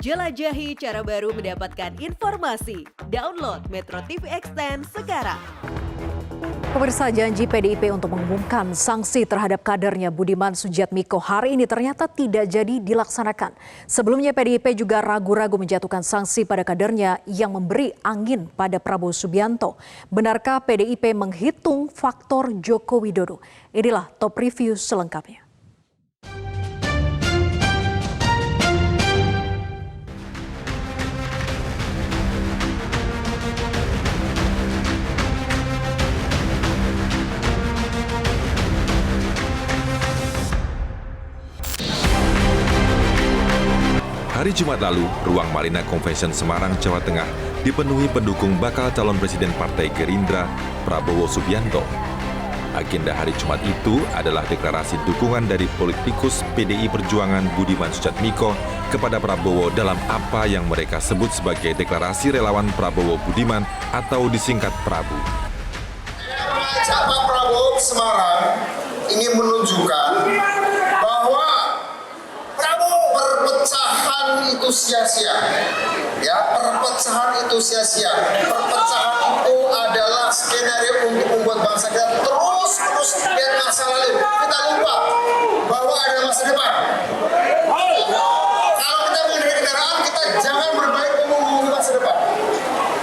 Jelajahi cara baru mendapatkan informasi. Download Metro TV Extend sekarang. Pemirsa, janji PDIP untuk mengumumkan sanksi terhadap kadernya Budiman Sujatmiko hari ini ternyata tidak jadi dilaksanakan. Sebelumnya PDIP juga ragu-ragu menjatuhkan sanksi pada kadernya yang memberi angin pada Prabowo Subianto. Benarkah PDIP menghitung faktor Joko Widodo? Inilah top review selengkapnya. Hari Jumat lalu, ruang Marina Convention Semarang, Jawa Tengah dipenuhi pendukung bakal calon presiden Partai Gerindra, Prabowo Subianto. Agenda hari Jumat itu adalah deklarasi dukungan dari politikus PDI Perjuangan Budiman Sujatmiko kepada Prabowo dalam apa yang mereka sebut sebagai deklarasi relawan Prabowo Budiman atau disingkat Prabu. Pak Prabowo Semarang ingin menunjukkan bahwa perpecahan itu sia-sia, ya, perpecahan itu sia-sia. Perpecahan itu adalah skenario untuk membuat bangsa kita terus lihat masa lalu. Kita lupa bahwa ada masa depan. Kalau kita mengenai kendaraan, kita jangan berbaik ngomong masa depan.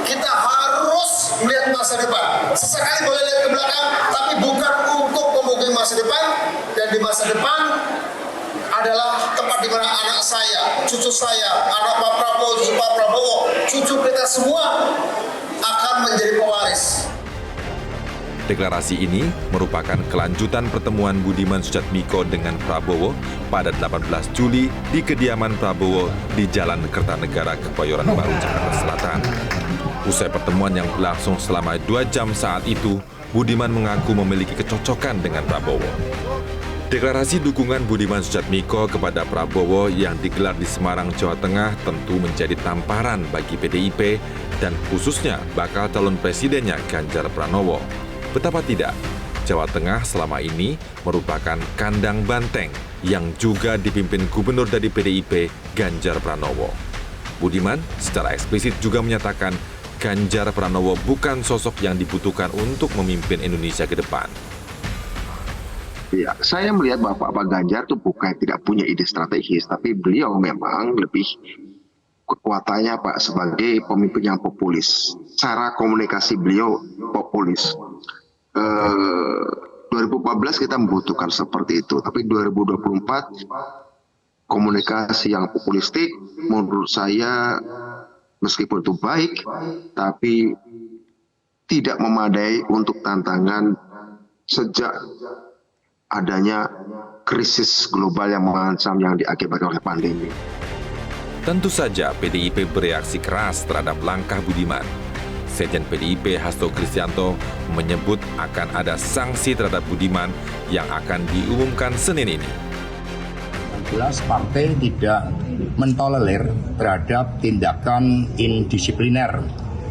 Kita harus melihat masa depan. Sesekali boleh lihat ke belakang, tapi bukan untuk membuka masa depan. Dan di masa depan adalah tempat di mana anak saya, cucu saya, anak Pak Prabowo, cucu Pak Prabowo, cucu kita semua akan menjadi pewaris. Deklarasi ini merupakan kelanjutan pertemuan Budiman Sujatmiko dengan Prabowo pada 18 Juli di kediaman Prabowo di Jalan Kertanegara, Kebayoran Baru, Jakarta Selatan. Usai pertemuan yang berlangsung selama 2 jam saat itu, Budiman mengaku memiliki kecocokan dengan Prabowo. Deklarasi dukungan Budiman Sujatmiko kepada Prabowo yang digelar di Semarang, Jawa Tengah tentu menjadi tamparan bagi PDIP dan khususnya bakal calon presidennya Ganjar Pranowo. Betapa tidak, Jawa Tengah selama ini merupakan kandang banteng yang juga dipimpin gubernur dari PDIP, Ganjar Pranowo. Budiman secara eksplisit juga menyatakan Ganjar Pranowo bukan sosok yang dibutuhkan untuk memimpin Indonesia ke depan. Ya, saya melihat Pak Ganjar itu bukan tidak punya ide strategis, tapi beliau memang lebih kekuatannya Pak sebagai pemimpin yang populis. Cara komunikasi beliau populis. 2014 kita membutuhkan seperti itu, tapi 2024 komunikasi yang populistik menurut saya meskipun itu baik, tapi tidak memadai untuk tantangan sejak adanya krisis global yang mengancam yang diakibatkan oleh pandemi. Tentu saja PDIP bereaksi keras terhadap langkah Budiman. Sekjen PDIP Hasto Kristianto menyebut akan ada sanksi terhadap Budiman yang akan diumumkan Senin ini. Jelas partai tidak mentolerir terhadap tindakan indisipliner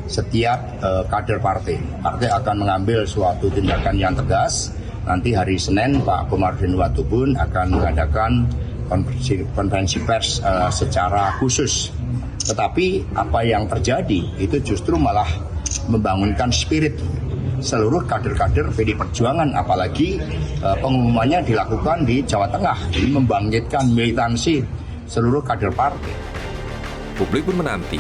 setiap kader partai. Partai akan mengambil suatu tindakan yang tegas. Nanti hari Senin Pak Komarudin Watubun akan mengadakan konferensi pers secara khusus. Tetapi apa yang terjadi itu justru malah membangunkan spirit seluruh kader-kader PD Perjuangan, apalagi pengumumannya dilakukan di Jawa Tengah, jadi membangkitkan militansi seluruh kader partai. Publik pun menanti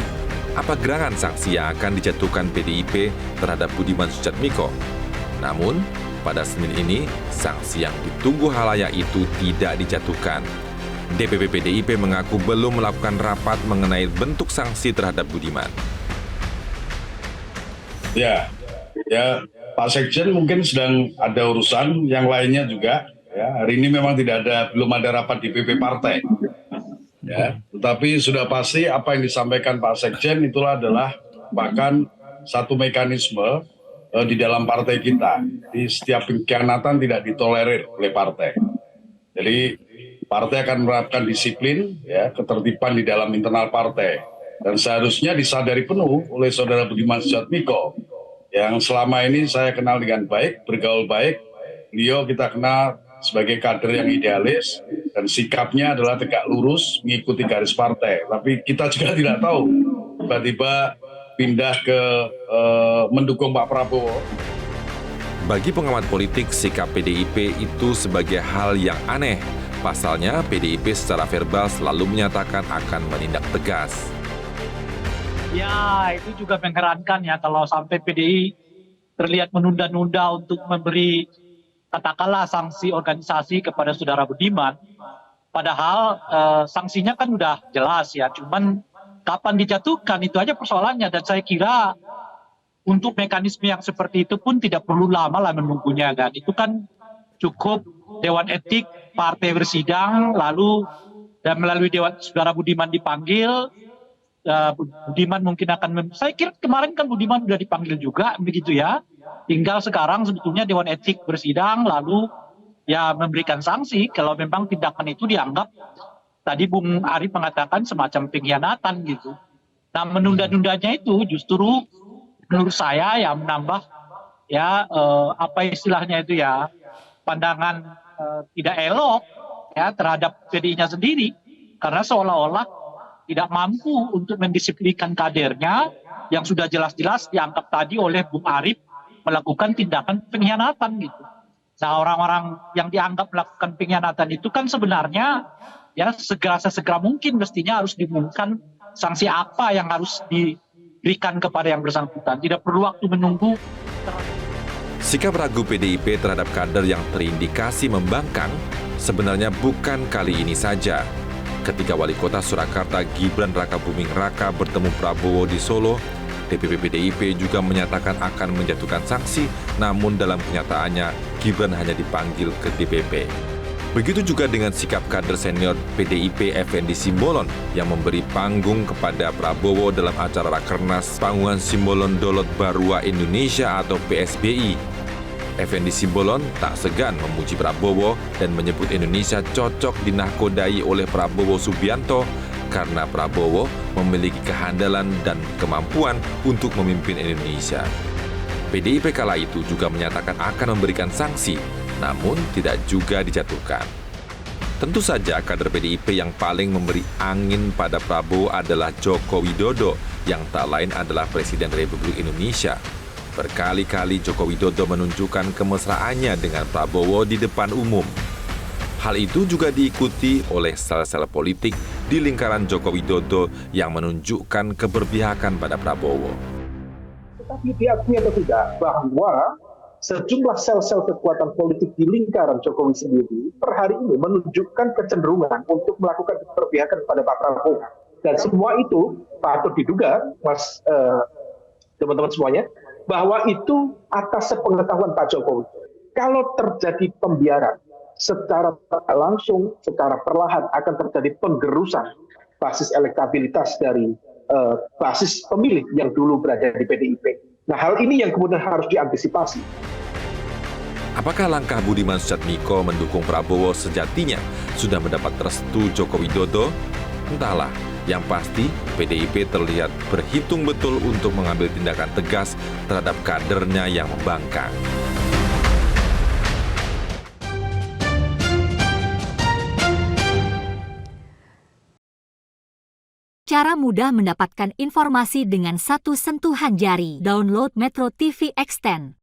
apa gerangan sanksi yang akan dijatuhkan PDIP terhadap Budiman Sujatmiko. Namun, pada Senin ini, sanksi yang ditunggu halayak itu tidak dijatuhkan. DPP PDIP mengaku belum melakukan rapat mengenai bentuk sanksi terhadap Budiman. Ya, Pak Sekjen mungkin sedang ada urusan, yang lainnya juga. Ya, hari ini memang belum ada rapat DPP partai. Ya, tetapi sudah pasti apa yang disampaikan Pak Sekjen itulah adalah bahkan satu mekanisme di dalam partai kita. Di setiap pengkhianatan tidak ditolerir oleh partai. Jadi partai akan menerapkan disiplin, ya, ketertiban di dalam internal partai. Dan seharusnya disadari penuh oleh Saudara Budiman Sujatmiko yang selama ini saya kenal dengan baik, bergaul baik. Beliau kita kenal sebagai kader yang idealis dan sikapnya adalah tegak lurus mengikuti garis partai. Tapi kita juga tidak tahu tiba-tiba pindah ke mendukung Pak Prabowo. Bagi pengamat politik, sikap PDIP itu sebagai hal yang aneh. Pasalnya, PDIP secara verbal selalu menyatakan akan menindak tegas. Ya, itu juga mengherankan ya kalau sampai PDI terlihat menunda-nunda untuk memberi katakanlah sanksi organisasi kepada saudara Budiman. Padahal sanksinya kan udah jelas ya, cuman kapan dijatuhkan itu aja persoalannya. Dan saya kira untuk mekanisme yang seperti itu pun tidak perlu lama lah menunggunya kan. Itu kan cukup Dewan Etik partai bersidang, lalu dan melalui Dewan saudara Budiman dipanggil. Budiman mungkin akan, saya kira kemarin kan Budiman sudah dipanggil juga begitu ya. Tinggal sekarang sebetulnya Dewan Etik bersidang lalu ya memberikan sanksi kalau memang tindakan itu dianggap tadi Bung Arief mengatakan semacam pengkhianatan gitu. Nah menunda-nundanya itu justru menurut saya ya menambah ya apa istilahnya itu ya pandangan tidak elok ya terhadap PDI-nya sendiri karena seolah-olah tidak mampu untuk mendisiplinkan kadernya yang sudah jelas-jelas dianggap tadi oleh Bung Arief melakukan tindakan pengkhianatan gitu. Nah orang-orang yang dianggap melakukan pengkhianatan itu kan sebenarnya ya segera mungkin mestinya harus diumumkan sanksi apa yang harus diberikan kepada yang bersangkutan. Tidak perlu waktu menunggu. Sikap ragu PDIP terhadap kader yang terindikasi membangkang sebenarnya bukan kali ini saja. Ketika Wali Kota Surakarta Gibran Rakabuming Raka bertemu Prabowo di Solo, DPP PDIP juga menyatakan akan menjatuhkan sanksi, namun dalam kenyataannya Gibran hanya dipanggil ke DPP. Begitu juga dengan sikap kader senior PDIP Effendi Simbolon yang memberi panggung kepada Prabowo dalam acara Rakernas Panggungan Simbolon Dolot Barua Indonesia atau PSBI. Effendi Simbolon tak segan memuji Prabowo dan menyebut Indonesia cocok dinahkodai oleh Prabowo Subianto karena Prabowo memiliki kehandalan dan kemampuan untuk memimpin Indonesia. PDIP kala itu juga menyatakan akan memberikan sanksi, namun tidak juga dijatuhkan. Tentu saja kader PDIP yang paling memberi angin pada Prabowo adalah Joko Widodo, yang tak lain adalah Presiden Republik Indonesia. Berkali-kali Joko Widodo menunjukkan kemesraannya dengan Prabowo di depan umum. Hal itu juga diikuti oleh sel-sel politik di lingkaran Joko Widodo yang menunjukkan keberpihakan pada Prabowo. Tetapi diakui atau tidak bahwa sejumlah sel-sel kekuatan politik di lingkaran Jokowi sendiri per hari ini menunjukkan kecenderungan untuk melakukan keberpihakan kepada Pak Prabowo. Dan semua itu patut diduga, Mas teman-teman semuanya, bahwa itu atas sepengetahuan Pak Jokowi. Kalau terjadi pembiaran, secara langsung, secara perlahan akan terjadi penggerusan basis elektabilitas dari basis pemilih yang dulu berada di PDIP. Nah, hal ini yang kemudian harus diantisipasi. Apakah langkah Budiman Sujatmiko mendukung Prabowo sejatinya sudah mendapat restu Joko Widodo? Entahlah, yang pasti PDIP terlihat berhitung betul untuk mengambil tindakan tegas terhadap kadernya yang membangkang. Cara mudah mendapatkan informasi dengan satu sentuhan jari. Download Metro TV Extend.